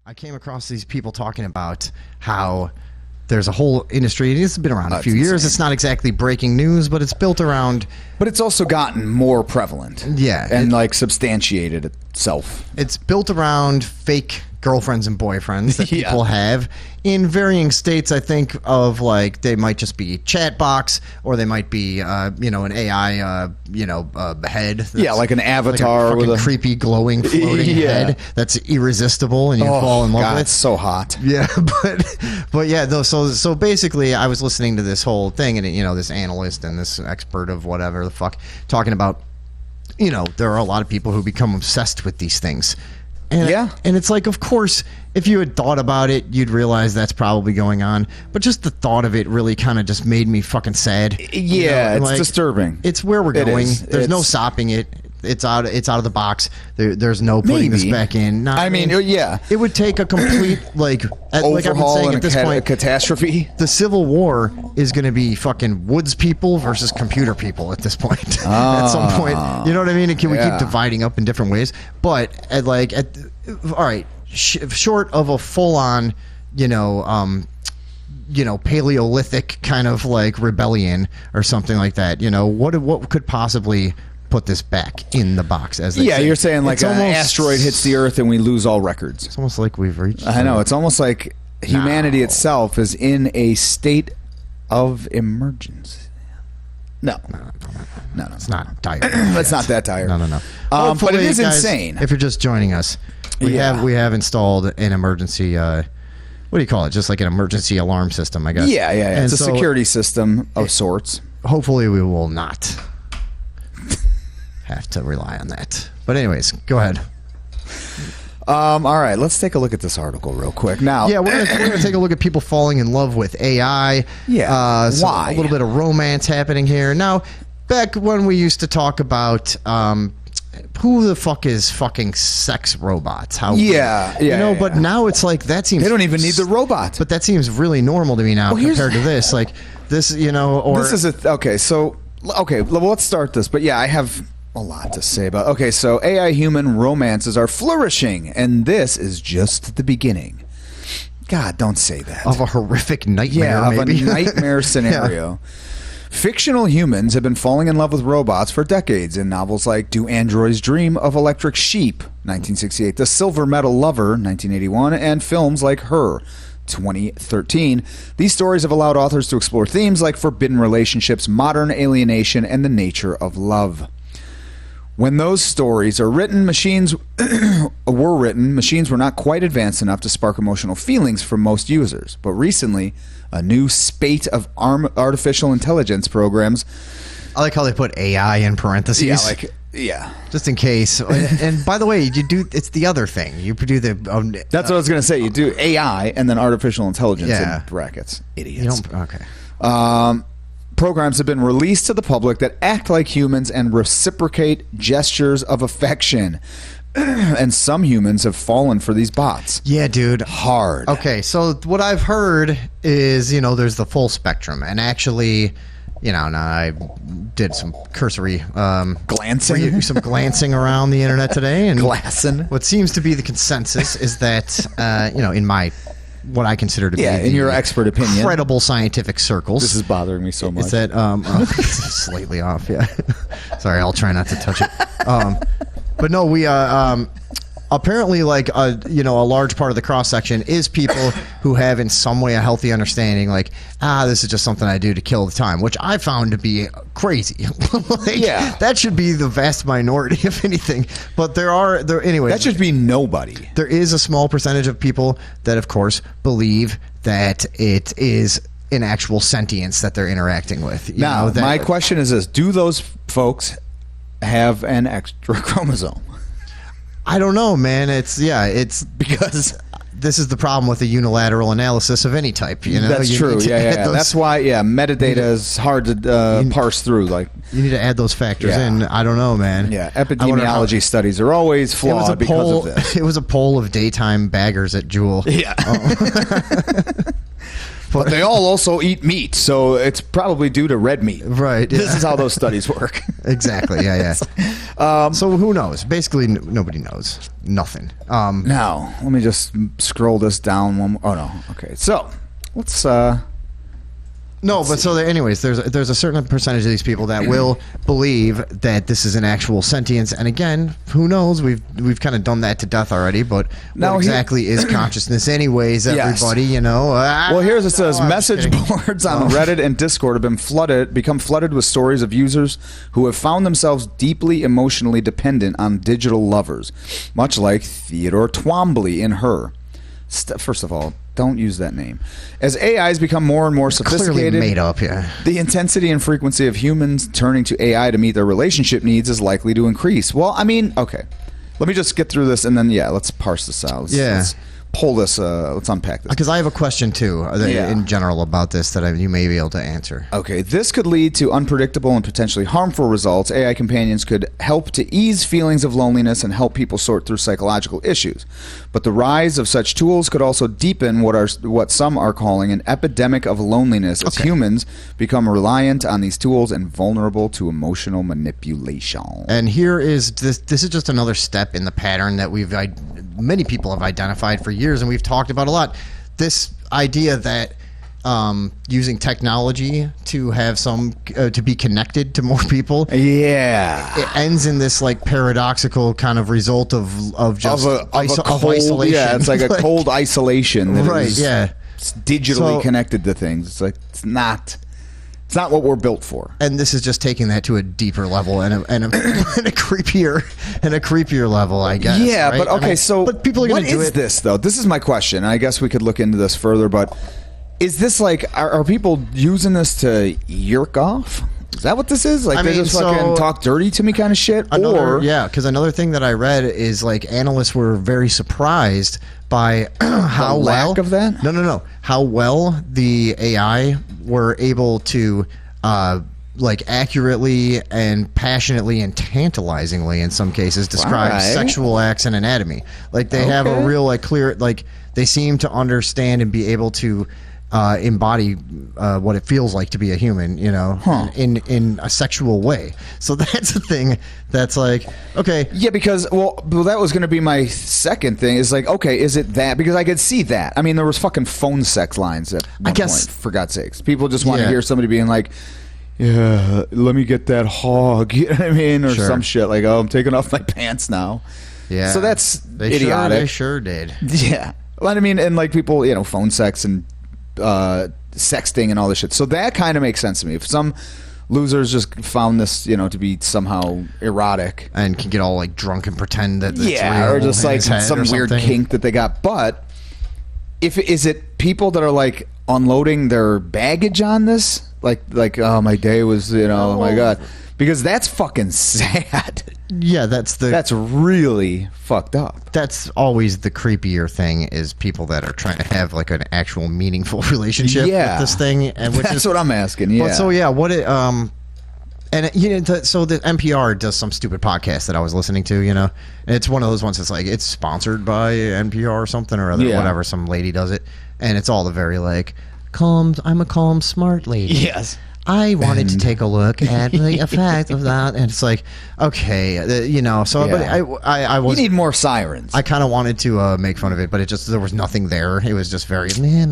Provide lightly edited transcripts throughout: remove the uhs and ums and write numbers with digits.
I came across these people talking about how there's a whole industry. It's been around a few years. Insane. It's not exactly breaking news, but it's built around. But it's also gotten more prevalent. Yeah. And substantiated itself. It's built around fake girlfriends and boyfriends that Yeah. people have in varying states. I think of like they might just be chat box, or they might be an AI head. That's Like an like avatar a fucking with a creepy glowing floating Yeah. head that's irresistible, and you fall in love God, with. it's so hot. Yeah, but yeah, though. So basically, I was listening to this whole thing, and this analyst and this expert of whatever the fuck talking about. There are a lot of people who become obsessed with these things. And, Yeah. and it's like, of course, if you had thought about it, you'd realize that's probably going on. But just the thought of it really kind of just made me fucking sad. Yeah, it's disturbing. It's where we're It going. is. There's no stopping it. It's out of the box. There's no putting this Maybe. back in. Yeah. It would take a complete like I've been Overhaul saying and at this point. catastrophe. The Civil War is going to be fucking woods people versus computer people at this point. At some point, you know what I mean? And can we keep Yeah. dividing up in different ways? But all right, short of a full-on, Paleolithic kind of like rebellion or something like that. What could possibly put this back in the box? As they say? You're saying like It's an almost- asteroid hits the Earth and we lose all records. It's almost like we've reached. I know. It's almost like humanity itself is in a state of emergency. No. It's not dire. It's not that dire. No. But Hopefully, it is guys, insane. If you're just joining us, we have installed an emergency. What do you call it? Just like an emergency alarm system, I guess. Yeah. And It's a so security system of sorts. Hopefully, we will not have to rely on that. But anyways, go ahead. All right, let's take a look at this article real quick. Now, Yeah, we're gonna take a look at people falling in love with AI. Yeah, so why? A little bit of romance happening here. Now, back when we used to talk about who the fuck is fucking sex robots? How? But now it's like that seems they don't even need the robot. But that seems really normal to me now Well, compared to this. Like this, or This is well, let's start this. But yeah, I have a lot to say about. Okay, so AI human romances are flourishing, and this is just the beginning. God, don't say that. of a horrific nightmare. Of maybe. a nightmare scenario. Fictional humans have been falling in love with robots for decades in novels like Do Androids Dream of Electric Sheep, 1968, The Silver Medal Lover, 1981, and films like Her, 2013. These stories have allowed authors to explore themes like forbidden relationships, modern alienation, and the nature of love. When those stories are written, machines were not quite advanced enough to spark emotional feelings from most users. But recently, a new spate of artificial intelligence programs. I like how they put AI in parentheses. Just in case. And by the way, it's the other thing. You do the. That's what I was going to say. You do AI and then artificial intelligence Yeah. in brackets. You Idiots. don't. Okay. Programs have been released to the public that act like humans and reciprocate gestures of affection. And some humans have fallen for these bots. Yeah, dude. Hard. Okay, so what I've heard is, there's the full spectrum. And actually, now I did some cursory Glancing? some glancing around the internet today. And Glassing? what seems to be the consensus is that, in my, what I consider to be in your expert opinion. credible scientific circles. This is bothering me so much. Is that slightly off? Yeah. Sorry, I'll try not to touch it. But no, we apparently a large part of the cross section is people who have in some way a healthy understanding. Like, this is just something I do to kill the time, which I found to be crazy. That should be the vast minority, if anything. But anyway. That should be nobody. There is a small percentage of people that, of course, believe that it is an actual sentience that they're interacting with. My question is this: do those folks have an extra chromosome? I don't know, man. It's Because this is the problem with a unilateral analysis of any type. that's You true. need to add those- That's why. Metadata is hard to parse through. Like, you need to add those factors Yeah. in. I don't know, man. epidemiology studies are always flawed because of this. It was a poll of daytime baggers at Jewel. Yeah. But they all also eat meat, so it's probably due to red meat. Right. This is how those studies work. Exactly. Yeah. So who knows? Basically, nobody knows. nothing. Now, let me just scroll this down one more. Oh, no. Okay. So, let's... No, but so anyways, there's a certain percentage of these people that will believe that this is an actual sentience, and again, who knows? We've kind of done that to death already. But Now what exactly is consciousness, anyways? Yes. Everybody, you know. Well, here's it says I'm just message kidding. boards on Reddit and Discord have become flooded with stories of users who have found themselves deeply emotionally dependent on digital lovers, much like Theodore Twombly in Her. First of all, don't use that name. As AIs become more and more sophisticated, Clearly made up, yeah. the intensity and frequency of humans turning to AI to meet their relationship needs is likely to increase. Well, I mean, okay. Let me just get through this and then, let's parse this out. Let's pull this, let's unpack this. Because I have a question too, in general about this that you may be able to answer. Okay, this could lead to unpredictable and potentially harmful results. AI companions could help to ease feelings of loneliness and help people sort through psychological issues. But the rise of such tools could also deepen what some are calling an epidemic of loneliness as humans become reliant on these tools and vulnerable to emotional manipulation. And here is this is just another step in the pattern that many people have identified for years, and we've talked about a lot. This idea that using technology to have to be connected to more people, it ends in this like paradoxical kind of result of just isolation. Yeah, it's like a cold isolation. That Right. is digitally connected to things. It's like it's not what we're built for. And this is just taking that to a deeper level and a creepier level, I guess. Yeah, right? but okay, but people are going to do it. What is this though? This is my question. I guess we could look into this further, but is this like are people using this to yerk off? Is that what this is? Like they just fucking talk dirty to me kind of shit? Because another thing that I read is like analysts were very surprised by how lack of that? No. How well the AI were able to like accurately and passionately and tantalizingly in some cases describe sexual acts and anatomy. Like they have a real like clear like they seem to understand and be able to embody what it feels like to be a human, you know, in a sexual way. So that's a thing that's like, okay. Yeah, because, well, that was going to be my second thing is like, okay, is it that? Because I could see that. I mean, there was fucking phone sex lines at one point, for God's sakes. People just want to hear somebody being like, yeah, let me get that hog, you know what I mean? Or some shit like, oh, I'm taking off my pants now. Yeah. So that's idiotic. They sure did. Yeah. Well, I mean, and like people, you know, phone sex and sexting and all this shit. So that kind of makes sense to me. If some losers just found this, you know, to be somehow erotic and can get all like drunk and pretend that it's real or just like some weird kink that they got. But is it people that are like unloading their baggage on this? Like oh, my day was, you know, oh my God. Because that's fucking sad. Yeah, that's really fucked up. That's always the creepier thing is people that are trying to have like an actual meaningful relationship with this thing. And that's what I'm asking. Yeah. But so what it and you know, so the NPR does some stupid podcast that I was listening to, you know, and it's one of those ones that's like it's sponsored by NPR or something or other, whatever. Some lady does it, and it's all the very like calm. I'm a calm, smart lady. Yes. I wanted to take a look at the effect of that, and it's like, okay, you know. So, but I was. You need more sirens. I kind of wanted to make fun of it, but there was nothing there. It was just very. Yeah,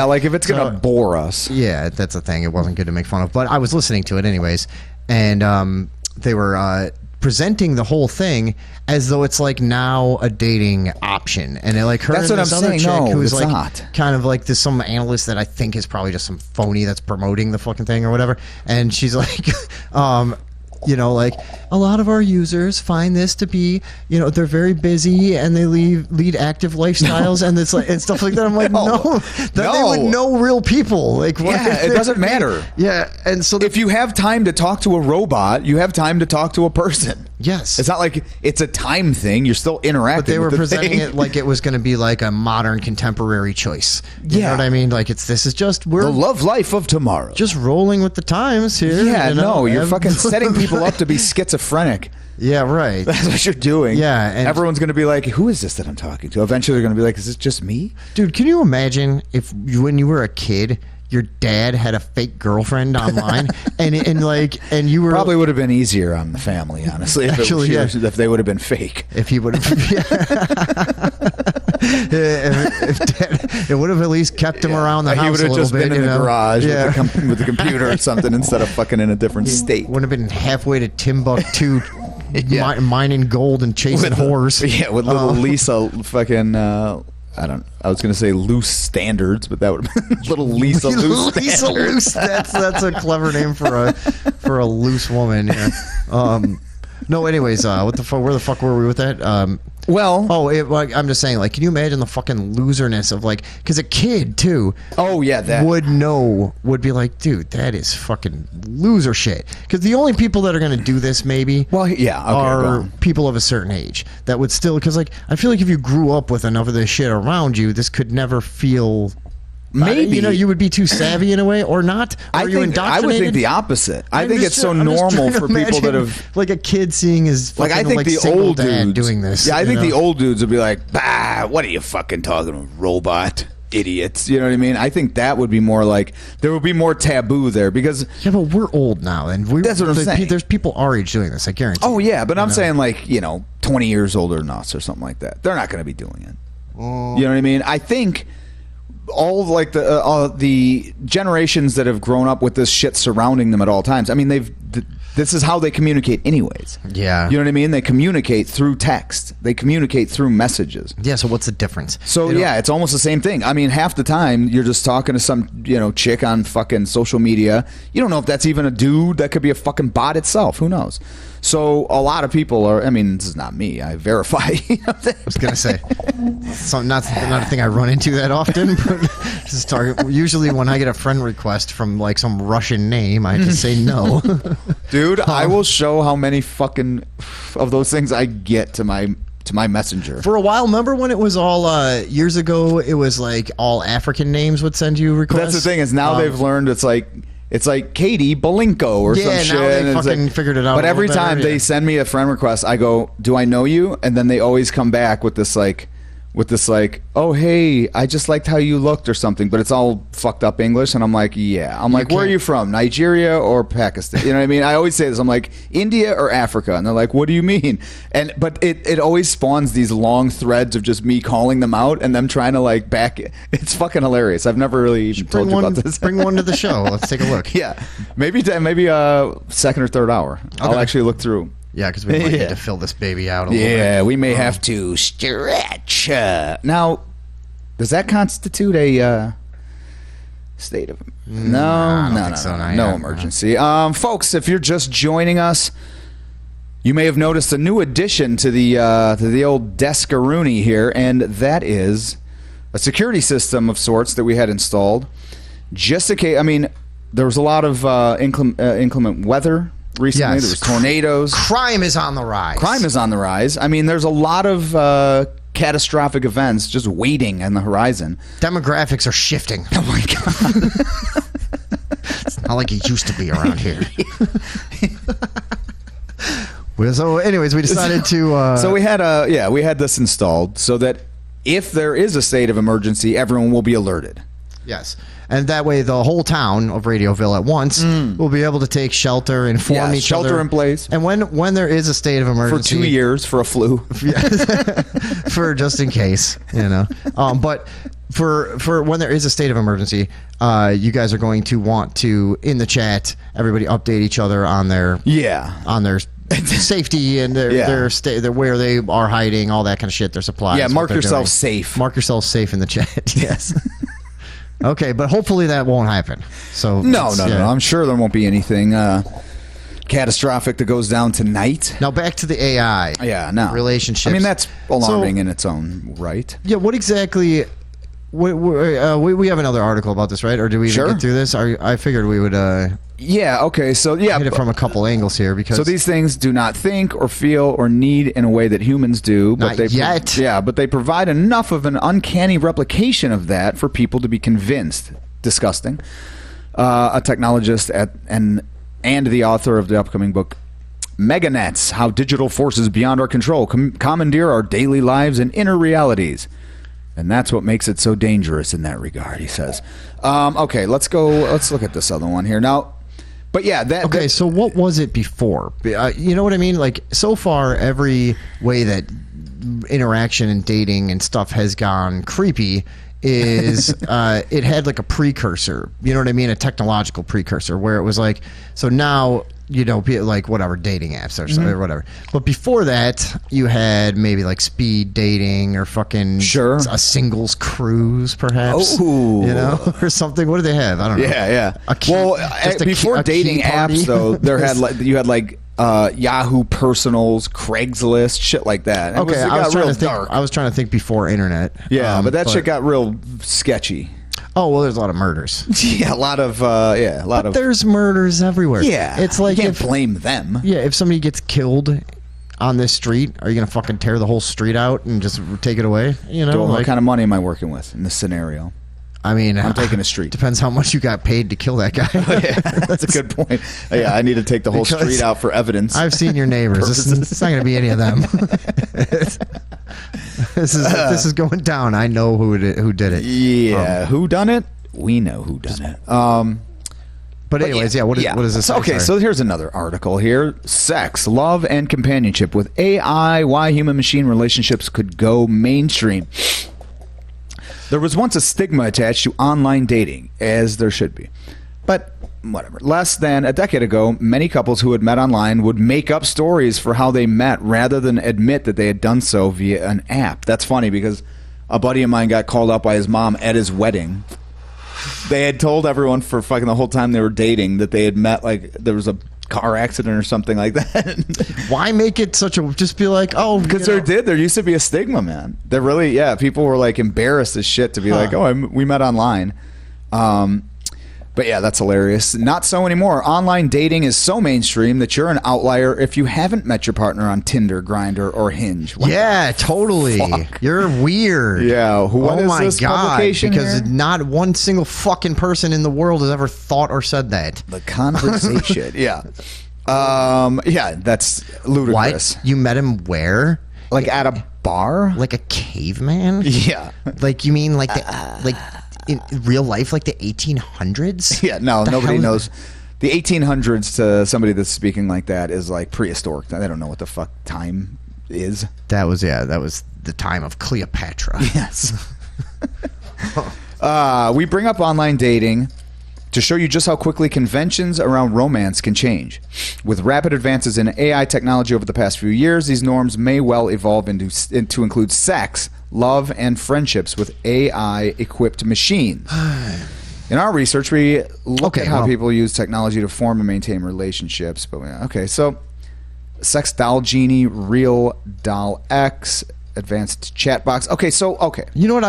like if it's gonna bore us. Yeah, that's the thing. It wasn't good to make fun of, but I was listening to it anyways, and they were presenting the whole thing as though it's like now a dating option, and it like her that's and what this I'm other saying. chick No, who's like not. kind of like this some analyst that I think is probably just some phony that's promoting the fucking thing or whatever, and she's like you know, like a lot of our users find this to be, you know, they're very busy and they lead active lifestyles and it's like and stuff like that. I'm like, they would know real people. Like, yeah, it doesn't matter. Yeah, and so if you have time to talk to a robot, you have time to talk to a person. Yes, it's not like it's a time thing. You're still interacting. But they were with the presenting thing. it like it was going to be like a modern contemporary choice. You know what I mean? Like this is just we're the love life of tomorrow. Just rolling with the times here. Yeah, you know? you're fucking setting people up to be schizophrenic. Yeah, right. That's what you're doing. Yeah, and everyone's going to be like, "Who is this that I'm talking to?" Eventually, they're going to be like, "Is this just me?" Dude, can you imagine if when you were a kid, your dad had a fake girlfriend online, and you were Probably would have been easier on the family, honestly, if, Actually, if they would have been fake. if he would have. If dad, it would have at least kept him around the house. He would a have little just bit, been in you the know? garage Yeah. with the computer or something instead of fucking in a different state. Wouldn't have been halfway to Timbuktu, Yeah. mining gold and chasing whores. Yeah, with little Lisa fucking. I was going to say loose standards, but that would have been little Lisa loose Lisa standards. Loose. That's a clever name for a loose woman. Yeah. No, anyways, what the fuck? Where the fuck were we with that? Well, I'm just saying, like, can you imagine the fucking loserness of, like, because a kid too that would be like, dude, that is fucking loser shit. Because the only people that are going to do this maybe Well, yeah, okay, go are on. people of a certain age that would still, because, like, I feel like if you grew up with enough of this shit around you, this could never feel. Maybe. You would be too savvy in a way, or not. I Are you think I would think the opposite. I think it's so normal for people that have. like a kid seeing his fucking, Like I think the single old dad dudes doing this. Yeah, I you think know? the old dudes would be like, "Bah, what are you fucking talking about, robot idiots?" You know what I mean? I think that would be more like there would be more taboo there because. Yeah, but we're old now, and That's what I'm saying. There's people our age doing this. I guarantee. Oh yeah, but I'm saying like 20 years older than us or something like that. They're not going to be doing it. You know what I mean? I think all like the generations that have grown up with this shit surrounding them at all times. I mean, this is how they communicate anyways. Yeah. You know what I mean? They communicate through text. They communicate through messages. Yeah. So what's the difference? So yeah, it's almost the same thing. I mean, half the time you're just talking to some chick on fucking social media. You don't know if that's even a dude. That could be a fucking bot itself. Who knows? So a lot of people are. I mean, this is not me. I verify. I was gonna say, not a thing I run into that often, but just target. Usually, when I get a friend request from like some Russian name, I just say no. Dude, I will show how many fucking of those things I get to my messenger. For a while, remember when it was all years ago? It was like all African names would send you requests. That's the thing is now they've learned it's like Katie Belinko or some shit. Now they and it's fucking figured it out. But a every little time better, they yeah. send me a friend request, I go, "Do I know you?" And then they always come back with this "Oh hey, I just liked how you looked" or something. But it's all fucked up English, and I'm like, yeah. I'm like, "Where are you from? Nigeria or Pakistan?" You know what I mean? I always say this. I'm like, "India or Africa?" And they're like, "What do you mean?" But it always spawns these long threads of just me calling them out and them trying to like back it. It's fucking hilarious. I've never really even told you about this. Bring one to the show. Let's take a look. Yeah, maybe second or third hour. I'll actually look through. Yeah, because we might need to fill this baby out a little bit. Yeah, we may have to stretch. Now, does that constitute a state of no emergency? Folks, if you're just joining us, you may have noticed a new addition to the old Descaroonie here, and that is a security system of sorts that we had installed. Just in case, I mean, there was a lot of inclement weather recently. Yes. There was tornadoes. Crime is on the rise. Crime is on the rise. I mean, there's a lot of catastrophic events just waiting on the horizon. Demographics are shifting. Oh my god! It's not like it used to be around here. Well, so, anyways, we decided to. So we had this installed so that if there is a state of emergency, everyone will be alerted. Yes. And that way, the whole town of Radioville at once will be able to take shelter, inform each other. Shelter in place. And when there is a state of For emergency. 2 years for a flu. For just in case, But for when there is a state of emergency, you guys are going to want to, in the chat, everybody update each other on their safety and their where they are hiding, all that kind of shit, their supplies. Yeah, mark what they're yourself doing. safe. Mark yourself safe in the chat. Yes. Okay, but hopefully that won't happen. So No. I'm sure there won't be anything catastrophic that goes down tonight. Now back to the AI. Yeah, no. Relationships. I mean, that's alarming in its own right. Yeah, what exactly... We have another article about this, right? Or do we even get through this? I figured we would Yeah, okay, so yeah. hit it from a couple angles here. Because So these things do not think or feel or need in a way that humans do. Not yet. But they provide enough of an uncanny replication of that for people to be convinced. Disgusting. A technologist and the author of the upcoming book, Meganets, How Digital Forces Beyond Our Control Commandeer Our Daily Lives and Inner Realities. And that's what makes it so dangerous in that regard, he says. Okay, let's look at this other one here. Now, but yeah, Okay, so what was it before? You know what I mean? Like, so far, every way that interaction and dating and stuff has gone creepy is it had like a precursor. You know what I mean? A technological precursor where it was like, so now, you know, like whatever, dating apps or whatever. But before that, you had maybe like speed dating or fucking a singles cruise, perhaps. Oh, you know, or something. What do they have? I don't know. Yeah. Before dating apps, though, you had Yahoo Personals, Craigslist, shit like that. I was trying to think before internet. Yeah, but shit got real sketchy. Oh, well, there's a lot of murders. Yeah, a lot of there's murders everywhere. Yeah, it's like you can't blame them. Yeah, if somebody gets killed on this street, are you gonna fucking tear the whole street out and just take it away? You know, what kind of money am I working with in this scenario? I mean, I'm taking a street. Depends how much you got paid to kill that guy. That's a good point. Yeah, I need to take the whole street out for evidence. I've seen your neighbors. It's not going to be any of them. This is going down. I know who did it. Yeah, who done it? We know who done it. But anyways, what is this? Okay, so here's another article here. Sex, love, and companionship with AI. Why human-machine relationships could go mainstream. There was once a stigma attached to online dating, as there should be. But whatever. Less than a decade ago, many couples who had met online would make up stories for how they met rather than admit that they had done so via an app. That's funny because a buddy of mine got called up by his mom at his wedding. They had told everyone for fucking the whole time they were dating that they had met, like, there was a car accident or something like that. Why make it such a, just be like, oh, because there used to be a stigma, man. There really, people were like embarrassed as shit to be like, oh, we met online. But yeah, that's hilarious. Not so anymore. Online dating is so mainstream that you're an outlier if you haven't met your partner on Tinder, Grindr, or Hinge. Totally. Fuck? You're weird. Yeah. What is my this God, publication because here? Not one single fucking person in the world has ever thought or said that. The conversation. Yeah. That's ludicrous. What? You met him where? Like at a bar? Like a caveman? Yeah. Like you mean like in real life, like the 1800s? Yeah, no, nobody knows. The 1800s to somebody that's speaking like that is like prehistoric. They don't know what the fuck time is. That was the time of Cleopatra. Yes. We bring up online dating to show you just how quickly conventions around romance can change. With rapid advances in AI technology over the past few years, these norms may well evolve to include sex, love, and friendships with AI-equipped machines. In our research, we look at how people use technology to form and maintain relationships. So Sex Doll Genie, Real Doll X, Advanced Chat Box. Okay. You know what?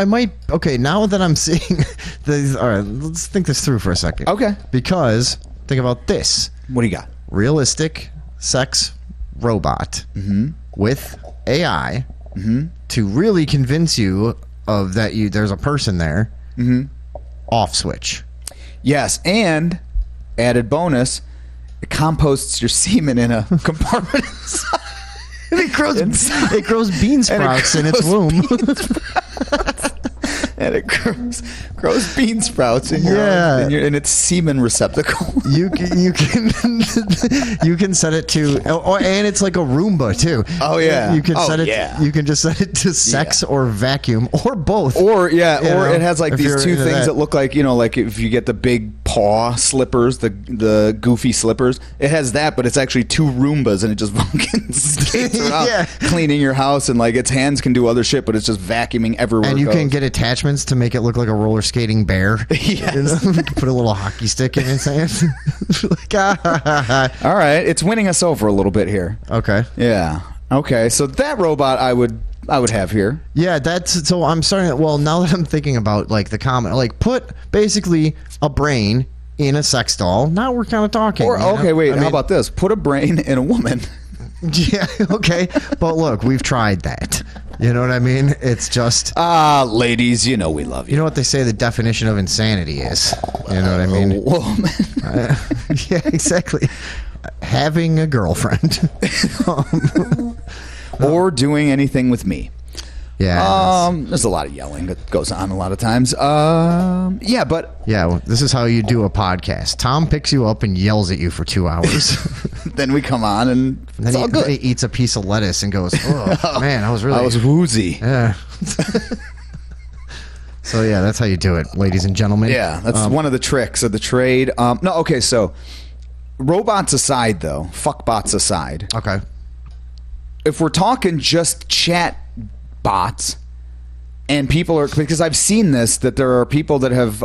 Now that I'm seeing these, all right, let's think this through for a second. Okay. Because think about this. What do you got? Realistic sex robot with AI to really convince you of that there's a person there. Off switch. Yes, and added bonus, it composts your semen in a compartment inside. It grows bean sprouts in its womb. And it grows bean sprouts in in its semen receptacle. You can set it to, and it's like a Roomba too. Oh yeah, you can set it. Yeah. You can just set it to sex or vacuum or both. Or it has like these two things that look like, like if you get the big paw slippers, the goofy slippers, it has that, but it's actually two Roombas and it just fucking skates around cleaning your house, and like its hands can do other shit, but it's just vacuuming everywhere. And you can get attachments to make it look like a roller skating bear. Yes. Put a little hockey stick in its hand. All right, it's winning us over a little bit here. Okay. Yeah. Okay, so that robot I would have here. Yeah, so I'm starting. Well, now that I'm thinking about like the comment, like put basically a brain in a sex doll. Now we're kind of talking. Or how about this? Put a brain in a woman. Yeah, okay. But look, we've tried that. You know what I mean? It's just... ladies, we love you. You know what they say the definition of insanity is? You know what I mean? A woman. Yeah, exactly. Having a girlfriend. Or doing anything with me. Yeah. There's a lot of yelling that goes on a lot of times. Yeah, but yeah, this is how you do a podcast. Tom picks you up and yells at you for 2 hours. then we come on and then all good. he eats a piece of lettuce and goes, "Oh man, I was woozy." Yeah. So yeah, that's how you do it, ladies and gentlemen. Yeah, that's one of the tricks of the trade. No, okay, so robots aside, though, fuck bots aside. Okay. If we're talking just chat bots, and people are, because I've seen this, that there are people that have,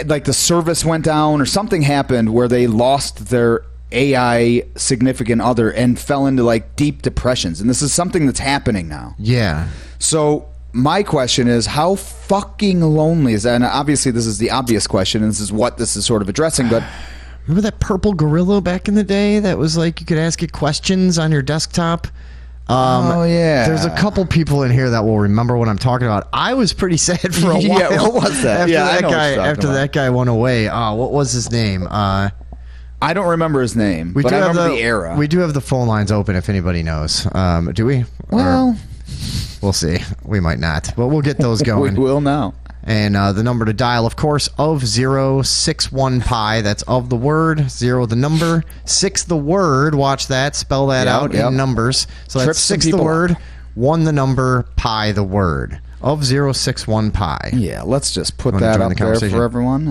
like the service went down or something happened where they lost their AI significant other and fell into like deep depressions, and this is something that's happening now. Yeah. So my question is, how fucking lonely is that? And obviously this is the obvious question, and this is what this is sort of addressing, but remember that purple gorilla back in the day that was like you could ask it questions on your desktop? Oh, yeah. There's a couple people in here that will remember what I'm talking about. I was pretty sad for a while. Yeah, what was that? After that guy went away. What was his name? I don't remember his name, but I remember the era. We do have the phone lines open if anybody knows. Do we? Well, we'll see. We might not, but we'll get those going. We will now. And the number to dial, of course, of 061 pi. That's of the word, 0 the number, 6 the word. Watch that. Spell that out in numbers. So that's 6 the word, 1 the number, pi the word. Of 061 pi. Yeah, let's just put that up there for everyone.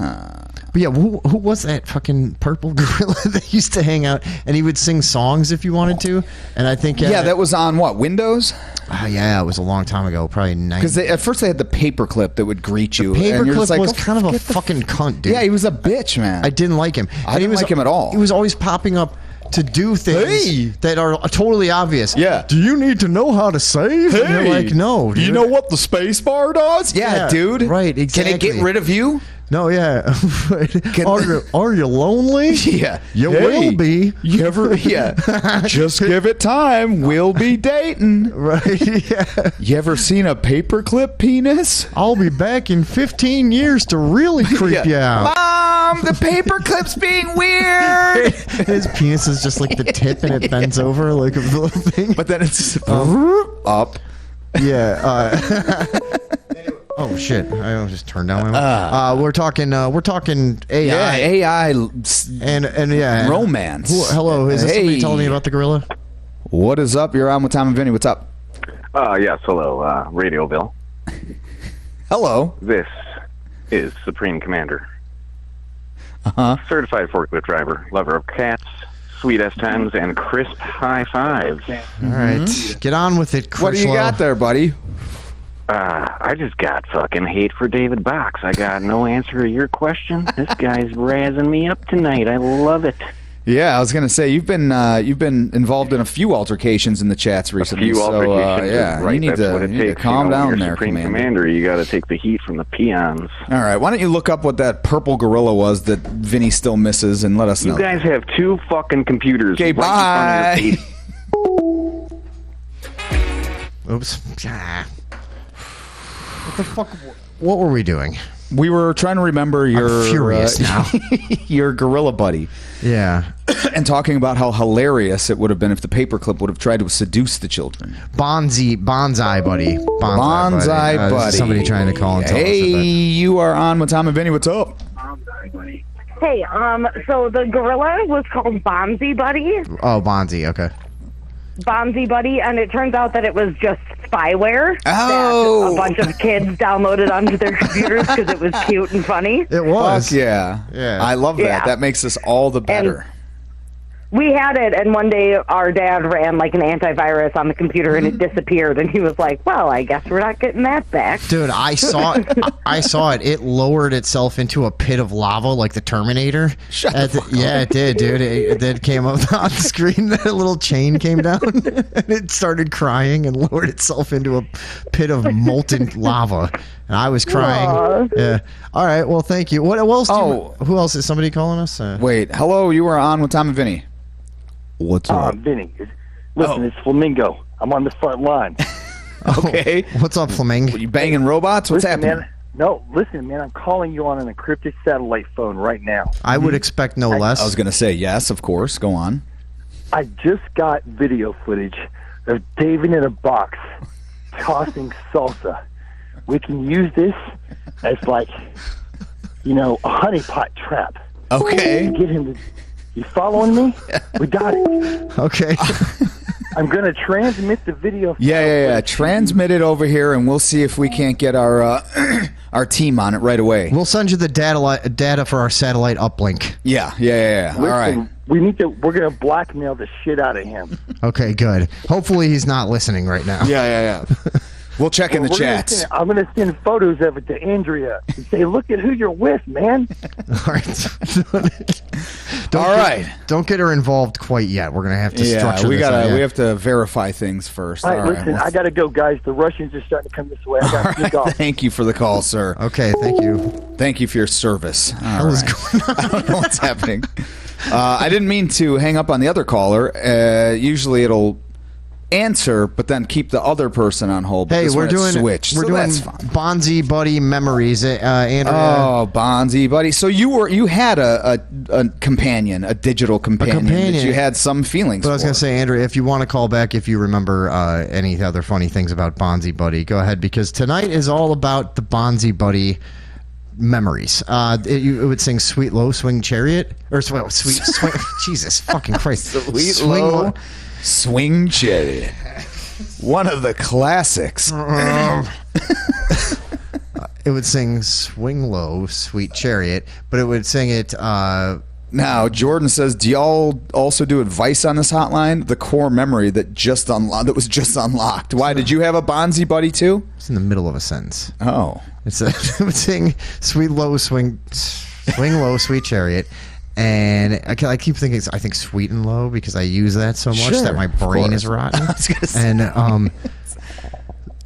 But yeah, who was that fucking purple gorilla that used to hang out and he would sing songs if you wanted to? And I think that was on what, Windows? Yeah, it was a long time ago, probably 90. Because at first they had the paperclip that would greet you. Paperclip like, was kind of a fucking cunt, dude. Yeah, he was a bitch, man. I didn't like him. I didn't like him at all. He was always popping up to do things that are totally obvious. Yeah. Do you need to know how to save? And you're like, no. Dude. You know what the space bar does? Yeah, dude. Right, exactly. Can it get rid of you? No, yeah. Are you lonely? Yeah. You will be. You ever, just give it time. We'll be dating. Right, yeah. You ever seen a paperclip penis? I'll be back in 15 years to really creep you out. Mom, the paperclip's being weird. His penis is just like the tip and it bends over like a little thing. But then it's up. Yeah. Oh shit! I just turned down my mic. We're talking AI. Yeah, AI and yeah, romance. Hello, is this somebody telling me about the gorilla? What is up? You're on with Tom and Vinny. What's up? Yes, hello, Radioville. Hello. This is Supreme Commander. Certified forklift driver, lover of cats, sweet S10s, and crisp high fives. All right, get on with it, Crislow. What do you got there, buddy? I just got fucking hate for David Box. I got no answer to your question. This guy's razzing me up tonight. I love it. Yeah, I was gonna say you've been involved in a few altercations in the chats recently. A few altercations, yeah, right. You need to calm down there, Supreme Commander. You got to take the heat from the peons. All right, why don't you look up what that purple gorilla was that Vinny still misses and let us know. You guys have 2 fucking computers. Okay, right in front bye. of your face. Oops. What the fuck? What were we doing? We were trying to remember your I'm furious now. Your gorilla buddy. Yeah. And talking about how hilarious it would have been if the paperclip would have tried to seduce the children. Bonsai buddy. Bonsai buddy. Somebody trying to call and tell us. Hey, you are on with Tom and Vinny. What's up? Hey, so the gorilla was called Bonzi Buddy. Oh, Bonzi, okay. Bonzi Buddy, and it turns out that it was just spyware that a bunch of kids downloaded onto their computers because it was cute and funny. It was. Fuck yeah. I love that. Yeah. That makes us all the better. And we had it, and one day our dad ran like an antivirus on the computer, and it disappeared. And he was like, "Well, I guess we're not getting that back." Dude, I saw it. I saw it. It lowered itself into a pit of lava like the Terminator. Yeah, it did, dude. It then came up on the screen. A little chain came down, and it started crying and lowered itself into a pit of molten lava. And I was crying. Aww. Yeah. All right. Well, thank you. What else? Who else is somebody calling us? Wait. Hello. You are on with Tom and Vinny. What's up? Vinny. Listen, it's Flamingo. I'm on the front line. Okay. What's up, Flamingo? You banging robots? What's happening? Man, listen, man. I'm calling you on an encrypted satellite phone right now. I would expect no less. I was going to say yes, of course. Go on. I just got video footage of David in a box tossing salsa. We can use this as like, a honeypot trap. Okay. Get him to. You following me? We got it. Okay. I'm going to transmit the video. Yeah. Transmit it over here, and we'll see if we can't get our our team on it right away. We'll send you the data for our satellite uplink. Yeah. Listen, All right. we're going to blackmail the shit out of him. Okay, good. Hopefully he's not listening right now. Yeah. We'll check in the chats. I'm going to send photos of it to Andrea and say, look at who you're with, man. All right. Don't get her involved quite yet. We're going to have to structure we this. We have to verify things first. All right, listen, I got to go, guys. The Russians are starting to come this way. I got to sneak off. Thank you for the call, sir. Okay, thank you. Thank you for your service. All What is right. going on? I don't know what's happening. I didn't mean to hang up on the other caller. Usually it'll answer, but then keep the other person on hold. But Hey, this we're one it doing switched, we're so doing that's fine. Bonzi Buddy memories. Andrea. Oh, Bonzi buddy. So you had a companion, a digital companion that you had some feelings But I was for. going to say, Andrea, if you want to call back, if you remember any other funny things about Bonzi Buddy, go ahead, because tonight is all about the Bonzi Buddy memories. It would sing "Sweet Low Swing Chariot" or "Sweet Swing." Jesus fucking Christ! Sweet Swing Low Swing Chariot. One of the classics. It would sing "Swing Low, Sweet Chariot," but it would sing it. Now, Jordan says, do y'all also do advice on this hotline? The core memory that was just unlocked. Why, did you have a Bonzi buddy too? It's in the middle of a sentence. Oh. It would sing "Sweet Low Swing Low, Sweet Chariot." And I keep thinking, I think "Sweet and Low" because I use that so much Sure, that my of brain course. is rotten. I was gonna say. And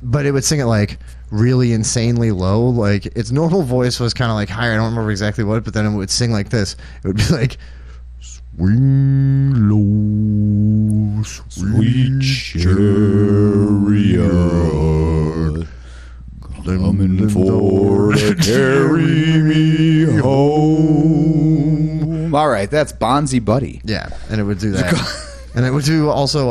but it would sing it like really insanely low. Like its normal voice was kind of like higher. I don't remember exactly what, but then it would sing like this. It would be like "Swing low, sweet chariot, coming for to carry me home." All right, that's Bonzi buddy. Yeah, and it would do that. And it would do also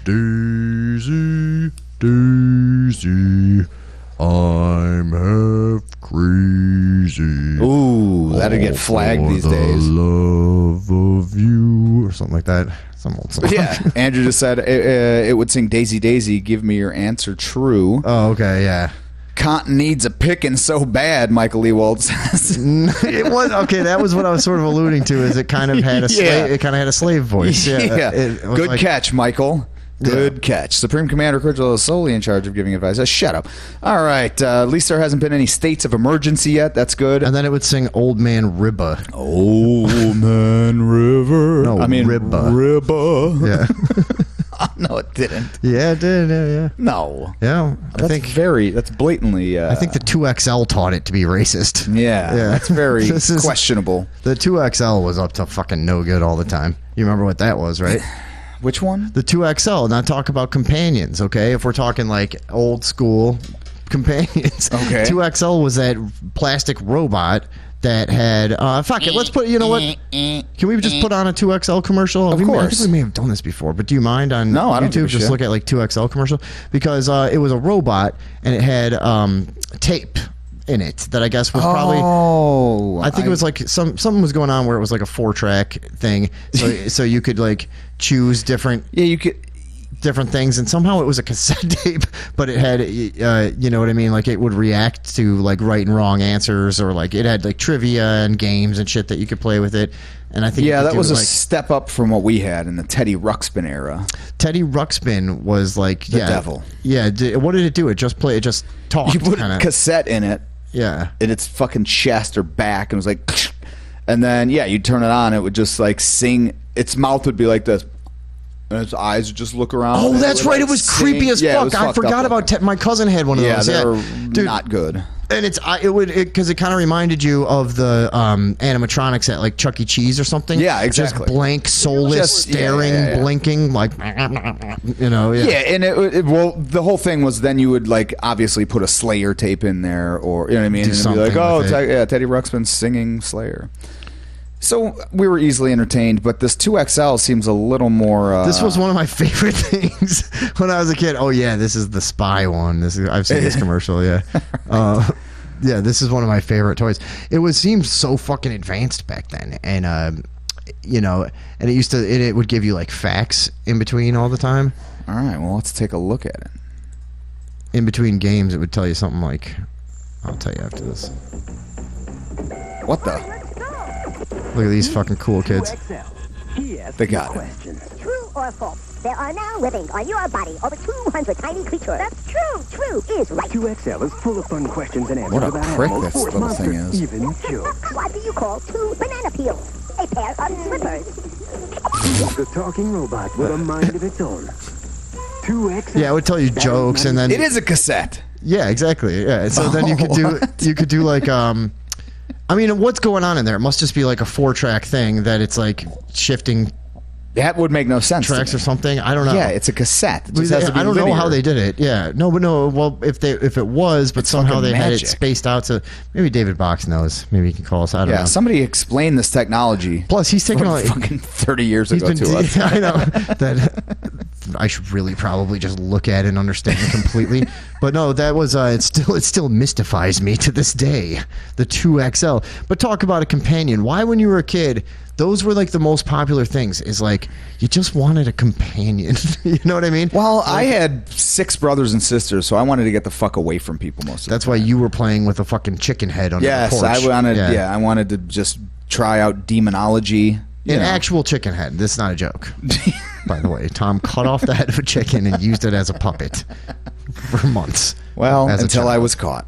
Daisy, Daisy, I'm half crazy. Ooh, that'd get All flagged for these the days. love of you, or something like that. Some old song. Yeah, Andrew just said it would sing "Daisy, Daisy, give me your answer true." Oh, okay, yeah. Cotton needs a picking so bad, Michael Ewald says. It was okay. That was what I was sort of alluding to. Is it kind of had a Yeah. it kind of had a slave voice. Yeah. It was Good like- catch, Michael. Good catch. Supreme Commander Curdle is solely in charge of giving advice. Shut up. All right. At least there hasn't been any states of emergency yet. That's good. And then it would sing "Old Man Ribba." Old Man River. No, I mean, Ribba. Ribba. Yeah. No, it didn't. Yeah, it did. Yeah. No. Yeah. That's blatantly. I think the 2XL taught it to be racist. Yeah, Yeah. that's very This is- questionable. The 2XL was up to fucking no good all the time. You remember what that was, right? Which one? The 2XL. Not talk about companions, okay? If we're talking like old school companions. Okay. 2XL was that plastic robot that had fuck it, let's put, you know what, can we just put on a 2XL commercial? Of I course. think we may have done this before, but do you mind on No, I don't give YouTube a just shit. look at like 2XL commercial? Because it was a robot and it had tape in it that I guess was probably I think it was like something was going on where it was like a 4-track thing, so you could like choose different you could. different things, and somehow it was a cassette tape, but it had you know what I mean, like it would react to like right and wrong answers, or like it had like trivia and games and shit that you could play with it. And I think you could that do, was a like, step up from what we had in the Teddy Ruxpin era. Teddy Ruxpin was like The devil. Yeah, what did it do? It just talked. You put kinda. a cassette in it, Yeah. in its fucking chest or back, and it was like, and then you'd turn it on, it would just like sing. Its mouth would be like this, and its eyes would just look around. Oh, and that's would, right. like, It was sing. creepy as Yeah, it fuck. was I fucked forgot up about looking. my cousin had one of those. they were Dude, not good. And because it kind of reminded you of the animatronics at like Chuck E. Cheese or something. Yeah, exactly. Just blank, soulless, Just- yeah, staring, yeah. blinking, like you know. Yeah, and the whole thing was then you would like obviously put a Slayer tape in there, or you know what I mean, Do and it'd be something like, oh, with it. Teddy Ruxpin singing Slayer. So we were easily entertained, but this 2XL seems a little more. This was one of my favorite things when I was a kid. Oh yeah, this is the spy one. I've seen this commercial. Yeah, yeah. This is one of my favorite toys. It seemed so fucking advanced back then, and and it would give you like facts in between all the time. All right, well, let's take a look at it. In between games, it would tell you something like, I'll tell you after this. What the? Look at these fucking cool kids. They got it. True or false? There are now living on your body over 200 tiny creatures. That's true. True is right. 2XL is full of fun questions and answers What a about prick animals, this sports, little thing monsters, is. even jokes. What do you call 2 banana peels? A pair of slippers. The talking robot with a mind of its own. 2XL. Yeah, it would tell you jokes, and then It is a cassette. yeah, exactly. Yeah, so then you could do like I mean, what's going on in there? It must just be like a 4-track thing that it's like shifting That would make no sense. to tracks me. or something. I don't know. Yeah, it's a cassette. It just has to be I don't know linear. how they did it. Yeah, no, but no. Well, if it was, but somehow fucking they had it magic. spaced out. So maybe David Box knows. Maybe he can call us. I don't Yeah, know. somebody explain this technology. Plus, he's taken from like fucking 30 years he's ago been. to us. I know that. I should really probably just look at it and understand it completely. But no, that was it still mystifies me to this day. The 2XL. But talk about a companion. Why, when you were a kid, those were like the most popular things? Is like you just wanted a companion. You know what I mean? Well, I had 6 brothers and sisters, so I wanted to get the fuck away from people most of the That's why you were playing with a fucking chicken head under Yes, the porch. I wanted. Yeah. I wanted to just try out demonology. An actual chicken head. This is not a joke. By the way, Tom cut off the head of a chicken and used it as a puppet for months. Well, as a until I child. was caught.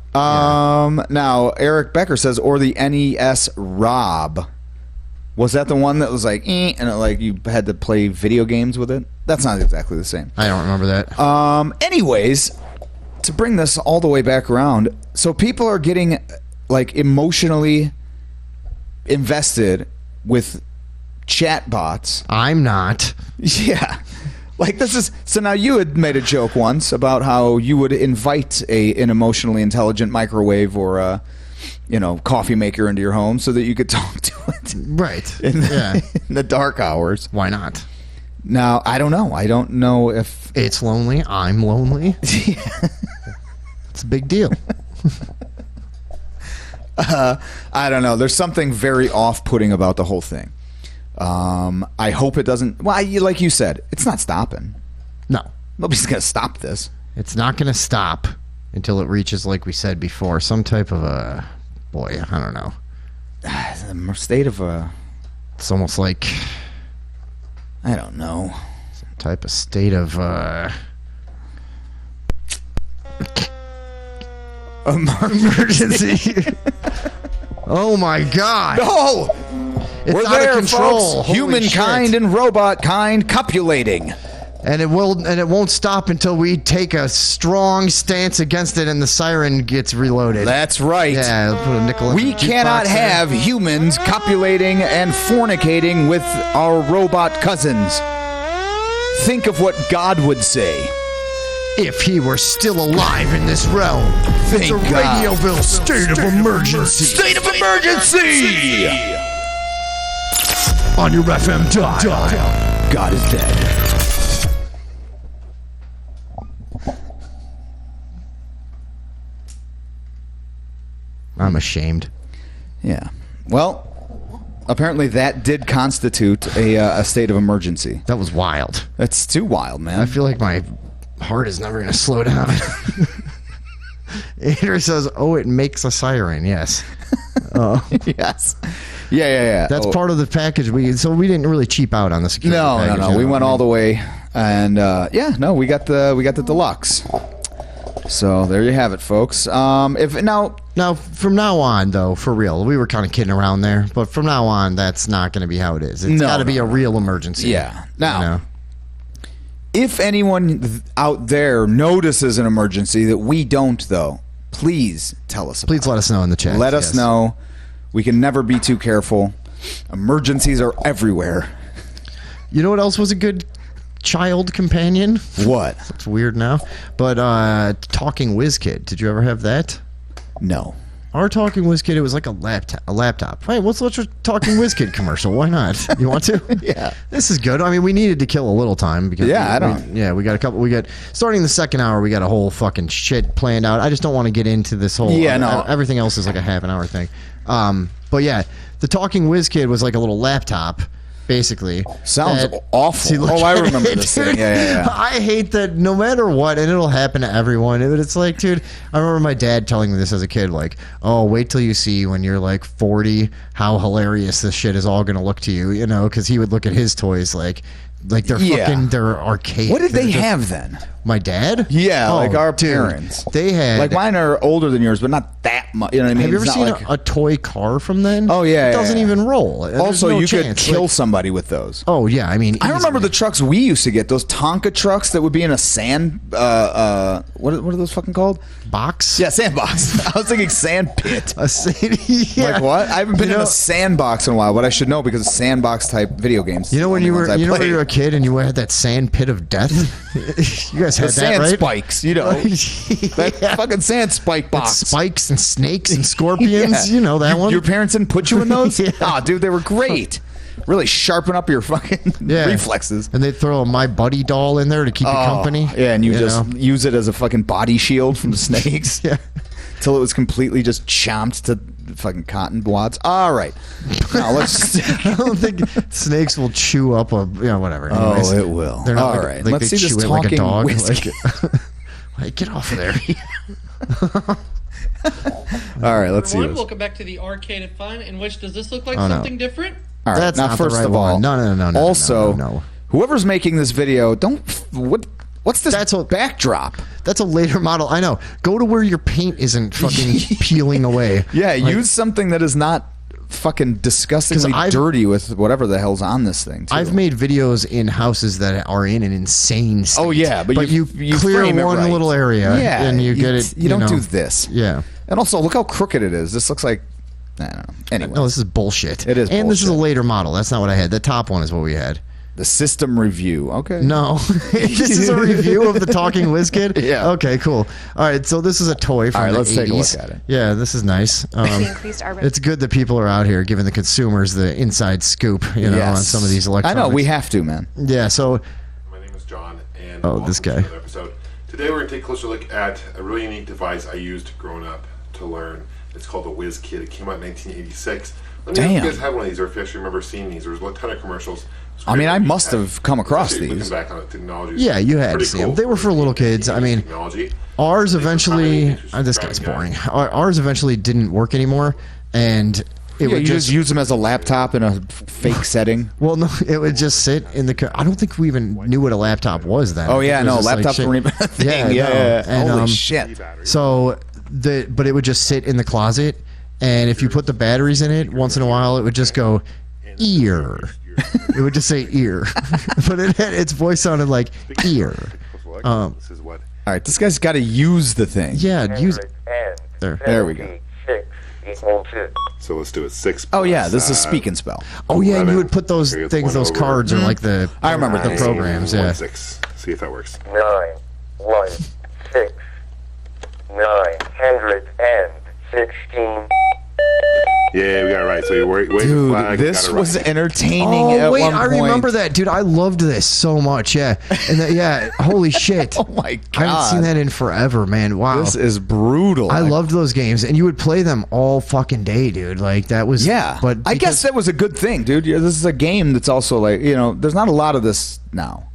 Now Eric Becker says, or the NES Rob. Was that the one that was like, and it, like you had to play video games with it? That's not exactly the same. I don't remember that. Anyways, to bring this all the way back around, so people are getting like emotionally invested with chatbots. I'm not. Yeah. Like this is so now you had made a joke once about how you would invite an emotionally intelligent microwave or a coffee maker into your home so that you could talk to it Right. in the, Yeah. in the dark hours. Why not? Now, I don't know. I don't know if It's lonely. I'm lonely. It's a big deal. I don't know. There's something very off-putting about the whole thing. I hope it doesn't. Well, like you said, it's not stopping. No. Nobody's gonna stop this. It's not going to stop until it reaches, like we said before, some type of a... Boy, I don't know. The state of a... It's almost like I don't know. some type of state of... emergency. Oh my God. Oh! It's We're out there, of control. folks. Holy Humankind shit. and robot kind copulating. And it won't stop until we take a strong stance against it and the siren gets reloaded. That's right. Yeah, put a nickel in We the cannot jukebox there. have humans copulating and fornicating with our robot cousins. Think of what God would say. If he were still alive in this realm. Thank it's a God. Radioville state of emergency. State of emergency! On your FM dial. God is dead. I'm ashamed. Yeah. Well, apparently that did constitute a state of emergency. That was wild. That's too wild, man. I feel like my heart is never going to slow down. Andrew says, "Oh, it makes a siren." Yes, Yes. Yeah. that's part of the package. We didn't really cheap out on the security. package, No. you We know went what I all mean? the way, and we got the deluxe. So there you have it, folks. Now, from now on, though, for real, we were kind of kidding around there, but from now on, that's not going to be how it is. It's No, got to be no, a real emergency. Yeah. Now, You know? if anyone out there notices an emergency that we don't, though, please tell us. Please let us know in the chat. Let us yes. know. We can never be too careful. Emergencies are everywhere. You know what else was a good child companion? What? It's weird now, but Talking Whiz Kid. Did you ever have that? No. Our Talking WizKid, it was like a laptop. Hey, let's watch a Talking WizKid commercial. Why not? You want to? Yeah. This is good. I mean, we needed to kill a little time because we got a couple. We got starting the second hour. We got a whole fucking shit planned out. I just don't want to get into this whole. Yeah, no. Everything else is like a half an hour thing. But yeah, the Talking WizKid was like a little laptop. Basically, Sounds awful. I remember this thing. Yeah. I hate that no matter what, and it'll happen to everyone. It's like, dude, I remember my dad telling me this as a kid, like, oh, wait till you see when you're like 40 how hilarious this shit is all going to look to you, you know, because he would look at his toys like they're fucking, they're arcade. What did they have then? My dad? Yeah, Oh, like our dude, parents. They had. Like mine are older than yours, but not that much. You know what I mean? Have you ever It's seen not like- a toy car from then? Oh, yeah, It yeah, doesn't yeah. even roll. There's Also, no you could chance. kill Like, somebody with those. oh, yeah. I mean, I remember easily. the trucks we used to get, those Tonka trucks that would be in a sand. What are those fucking called? box. Yeah, sandbox. I was thinking sand pit. A yeah. Like what? I haven't been You in know- a sandbox in a while, but I should know because it's sandbox type video games. You know when The you only were ones I when played. you were a kid and you had that sand pit of death. You guys the had that, sand right? spikes, you know. That Yeah. fucking sand spike box. Spikes and snakes and scorpions. Yeah. You know that one. Your parents didn't put you in those? Yeah. Oh, dude, they were great. Really sharpen up your fucking Yeah. reflexes. And they throw a My Buddy doll in there to keep you company. Yeah, and you just know? use it as a fucking body shield from the snakes. Yeah. Till it was completely just chomped to fucking cotton wads. All right. Now let's. I don't think snakes will chew up a whatever. Anyways, it will. They're not All like, right. like Let's they see this chew it like a talking dog. whiskey. Like, get off of there. All right, let's see Everyone, this. welcome back to the Arcade at Fun. In which does this look like Oh, no. something different? All right. That's now, not the first right of all, one. No. Also, no. whoever's making this video, what's this That's what- backdrop? That's a later model. I know. Go to where your paint isn't fucking peeling away. Yeah, Like, use something that is not fucking disgustingly 'Cause I've- dirty with whatever the hell's on this thing. Too. I've made videos in houses that are in an insane state. Oh yeah, but you clear frame it one right. little area, yeah, and you get it. You don't know. do this. Yeah. And also, look how crooked it is. This looks like I don't know. Anyway, No, this is bullshit. It is and this is a bullshit. later model. That's not what I had. The top one is what we had. the system review. Okay. No, this is a review of the Talking WizKid. Yeah. Okay, cool. All right, so this is a toy from All right, the let's 80s. take a look at it. Yeah, this is nice. increased our It's good that people are out here giving the consumers the inside scoop, you know, Yes. on some of these I electronics. know we have to, man. Yeah. So My name is John, and Oh, welcome this guy. to another episode. Today we're going to take a closer look at a really unique device I used growing up to learn. It's called the WizKid. It came out in 1986. Let me know if Damn. you guys had one of these, or if you actually remember seeing these. There was a ton of commercials. It's I mean, great I when you must had- have come across especially these. Looking back on it, technology. is yeah, you had to pretty see cool them. They were for little kids. I mean, technology. ours Thanks for eventually. coming. This guy's boring. Ours eventually didn't work anymore, and it Yeah, would you just use them as a laptop in a fake setting. Well, no, it would just sit in the. I don't think we even knew what a laptop was then. Oh I think yeah, it was no, just like laptops shit. weren't even a thing. Yeah, Yeah, no. yeah. And, Holy shit. So but it would just sit in the closet, and if you put the batteries in it, once in a while, it would just go ear. It would just say ear, but its voice sounded like ear. This is what. All right, this guy's got to use the thing. Yeah, use it. There we go. So let's do it. 6. Oh yeah, plus, this is speak and spell. Oh yeah, and you 11. would put those Here's things, one those over. cards, or like the. I remember the these. programs. Yeah. 6. See if that works. 9, 1, 6, 916. Yeah, we got it right. So you wait. Dude, flag, this got it was right. entertaining Oh at wait, one I point. remember that, dude. I loved this so much. Yeah, and yeah, holy shit. Oh my god. I haven't seen that in forever, man. Wow. This is brutal. I loved those games, and you would play them all fucking day, dude. Like that was Yeah, But I guess that was a good thing, dude. Yeah, this is a game that's also like, you know, there's not a lot of this now.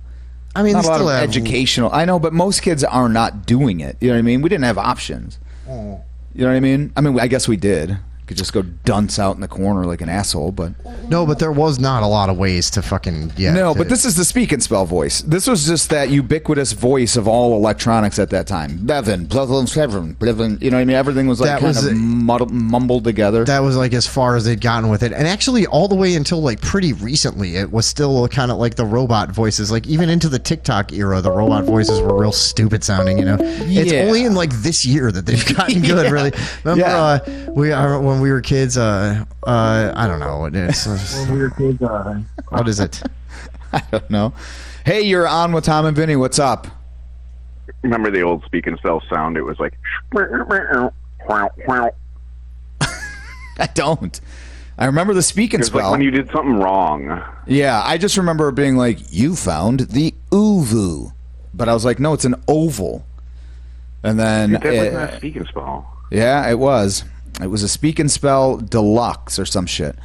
I mean, Not they a lot still of have, educational. I know, but most kids are not doing it. You know what I mean? We didn't have options. Oh. You know what I mean? I mean, I guess we did. Could just go dunce out in the corner like an asshole, but No, but there was not a lot of ways to fucking no. to- But this is the speak and spell voice. This was just that ubiquitous voice of all electronics at that time. Blevin, Blevin, Blevin, Blevin. You know what I mean? Everything was like That kind was of mumbled together. that was like as far as they'd gotten with it, and actually all the way until like pretty recently, it was still kind of like the robot voices. Like even into the TikTok era, the robot voices were real stupid sounding. You know, it's Yeah. only in like this year that they've gotten good. Yeah. Really, remember Yeah. when we were kids? I don't know. It's, When we were kids, what is it? I don't know. Hey, you're on with Tom and Vinny. What's up? Remember the old speak and spell sound? It was like I don't. I remember the speak and It's spell. like when you did something wrong. Yeah, I just remember it being like, you found the uvu. But I was like, no, it's an oval. And then... Dude, that wasn't a speak and spell. Yeah, it was. It was a speak and spell deluxe or some shit.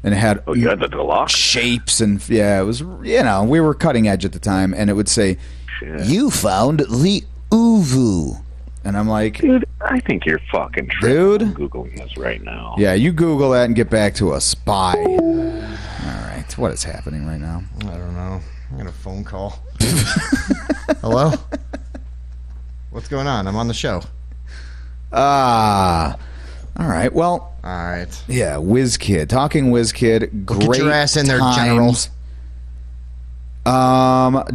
And it had you had the deluxe? Shapes and... Yeah, it was... You know, we were cutting edge at the time. And it would say, you found the uvu. And I'm like... Dude, I think you're fucking tripping. Dude? I'm Googling this right now. Yeah, you Google that and get back to us. Bye. All right. What is happening right now? I don't know. I got a phone call. Hello? What's going on? I'm on the show. All right. Well. All right. Yeah, WizKid. Talking WizKid. Great Get your ass in there, times.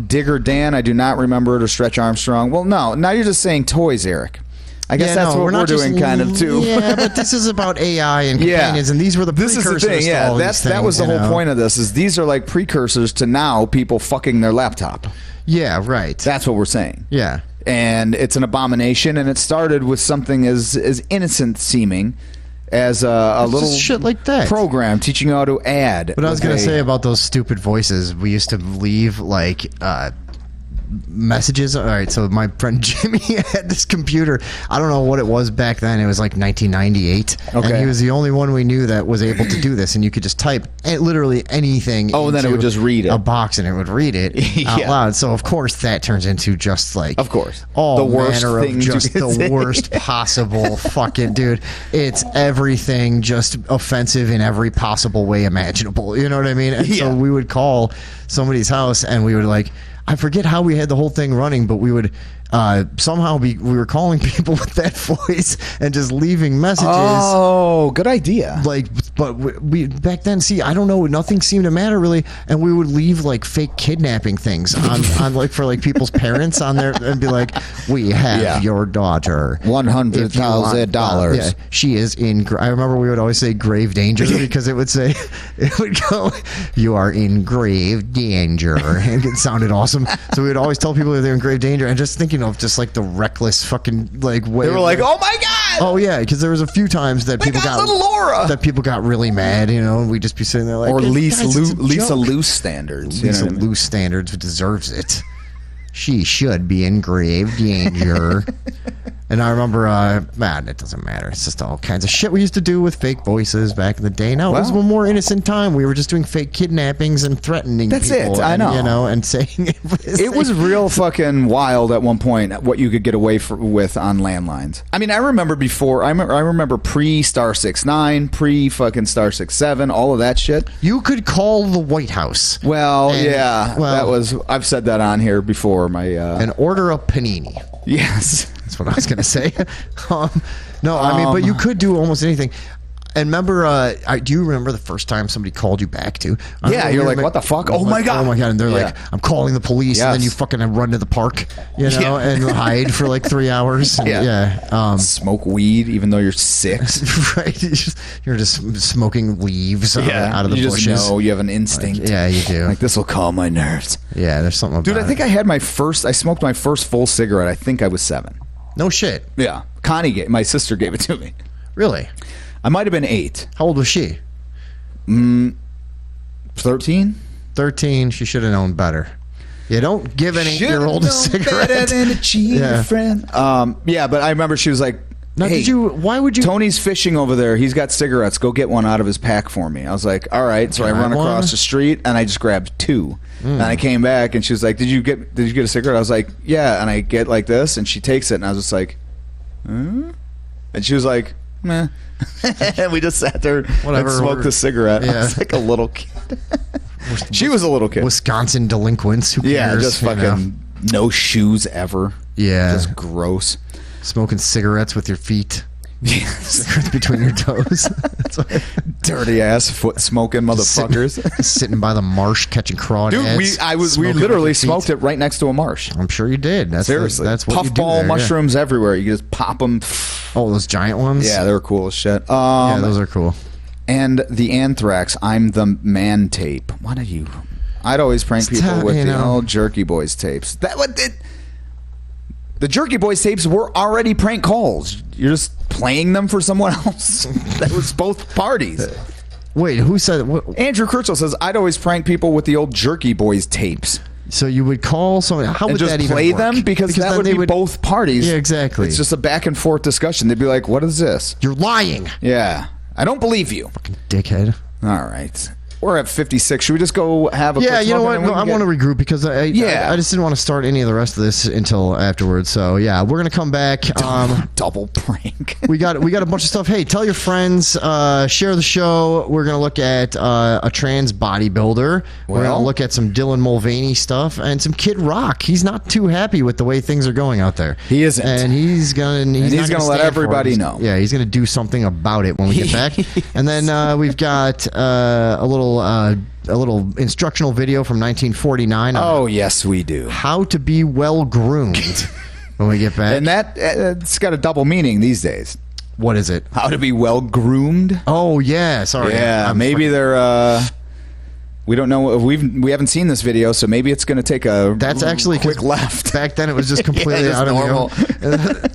Digger Dan, I do not remember it, or Stretch Armstrong. Well, no. Now you're just saying toys, Eric. I guess that's what we're doing kind of too. Yeah, but this is about AI and companions, and these were the precursors. This is the thing, to all these that was the things, whole point of this. Is these are like precursors to now people fucking their laptop. Yeah, right. That's what we're saying. Yeah, and it's an abomination. And it started with something as innocent seeming as a little shit like that program teaching you how to add. But I was going to say about those stupid voices, we used to leave like messages. All right, so my friend Jimmy had this computer. I don't know what it was back then. It was like 1998. Okay. And he was the only one we knew that was able to do this. And you could just type literally anything. Oh, and then it would just read it. A box, and it would read it out loud. So of course that turns into just like, of course, all the worst manner thing of just the worst possible fucking dude. It's everything just offensive in every possible way imaginable. You know what I mean? And so we would call somebody's house, and we would like. I forget how we had the whole thing running, but we would somehow we were calling people with that voice and just leaving messages. Oh, good idea. Like, but we back then, see, I don't know, nothing seemed to matter really, and we would leave like fake kidnapping things on like for like people's parents on there, and be like, we have your daughter, $100,000. Yeah, she is in. I remember we would always say grave danger because it would say, it would go, you are in grave danger, and it sounded awesome. So we would always tell people that they're in grave danger, and just thinking of just like the reckless fucking like way. They were like, "Oh my god!" Oh yeah, because there was a few times that people got little Laura. That people got really mad, you know, and we'd just be sitting there like, or Lisa Lisa Loose standards. Lisa Loose standards deserves it. She should be in grave danger. And I remember, man, it doesn't matter. It's just all kinds of shit we used to do with fake voices back in the day. Now, it was a more innocent time. We were just doing fake kidnappings and threatening people. That's it, I know. You know, and saying it was real fucking wild at one point what you could get away with on landlines. I mean, I remember before, I remember pre-Star 69, pre-fucking Star 67, all of that shit. You could call the White House. Well, that was, I've said that on here before. And order a panini. Yes. That's what I was going to say. No, I mean, but you could do almost anything. And remember, do you remember the first time somebody called you back to? Yeah, you're like, what the fuck? Oh my god! Oh my god! And they're like, I'm calling the police, and then you fucking run to the park, you know, and hide for like 3 hours. And, smoke weed even though you're sick. Right? You're just smoking leaves out of the bushes. You just know, you have an instinct. Like, yeah, you do. Like, this will calm my nerves. Yeah, there's something about Dude, I think I smoked my first full cigarette. I think I was 7. No shit. Yeah. My sister gave it to me. Really? I might have been 8. How old was she? 13? 13. She should have known better. You don't give an 8-year-old a cigarette. Better than a cheater friend. Yeah, but I remember she was like, now, hey, why would you? Tony's fishing over there. He's got cigarettes. Go get one out of his pack for me. I was like, all right. So I run across the street and I just grabbed 2. And I came back and she was like, did you get a cigarette? I was like, yeah. And I get like this and she takes it and I was just like, and she was like, meh. And we just sat there and smoked the cigarette. I was like a little kid. She was a little kid. Wisconsin delinquents. Who cares? Yeah, just fucking no shoes ever. Yeah. Just gross. Smoking cigarettes with your feet. Cigarettes between your toes. Dirty ass foot smoking motherfuckers. Sitting by the marsh catching crawdads. Dude, we literally smoked it right next to a marsh. I'm sure you did. Seriously. That's what puffball you do there, mushrooms everywhere. You just pop them. Oh, those giant ones? Yeah, they were cool as shit. Yeah, those are cool. And the Anthrax, I'm the Man tape. What are you? I'd always prank people with the old Jerky Boys tapes. The Jerky Boys tapes were already prank calls. You're just playing them for someone else. That was both parties. Wait, who said? Andrew Kirchhoff says, I'd always prank people with the old Jerky Boys tapes. So you would call someone? How and would just that even play work? them? Because that would be both parties. Yeah, exactly. It's just a back and forth discussion. They'd be like, what is this? You're lying. Yeah. I don't believe you. Fucking dickhead. All right. We're at 56. Should we just go have a Yeah, quick you know smoke what? and then No, I want to regroup because I just didn't want to start any of the rest of this until afterwards. So yeah, we're gonna come back. Double prank. we got a bunch of stuff. Hey, tell your friends. Share the show. We're gonna look at a trans bodybuilder. We're gonna look at some Dylan Mulvaney stuff and some Kid Rock. He's not too happy with the way things are going out there. He isn't, and he's gonna let everybody know. Yeah, he's gonna do something about it when we get back. And then we've got a little instructional video from 1949. Oh, yes, we do. How to be well groomed when we get back. And it's got a double meaning these days. What is it? How to be well groomed. Oh, yeah. Sorry. Yeah, maybe they're... we don't know. We haven't seen this video, so maybe it's going to take a quick left. Back then, it was just completely out of normal.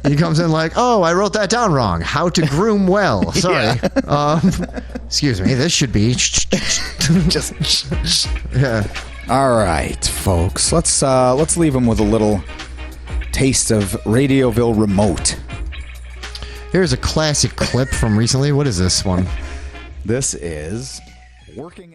He comes in like, "Oh, I wrote that down wrong. How to groom well." Sorry. Excuse me. This should be just. Yeah. All right, folks. Let's leave them with a little taste of Radioville Remote. Here's a classic clip from recently. What is this one? This is working.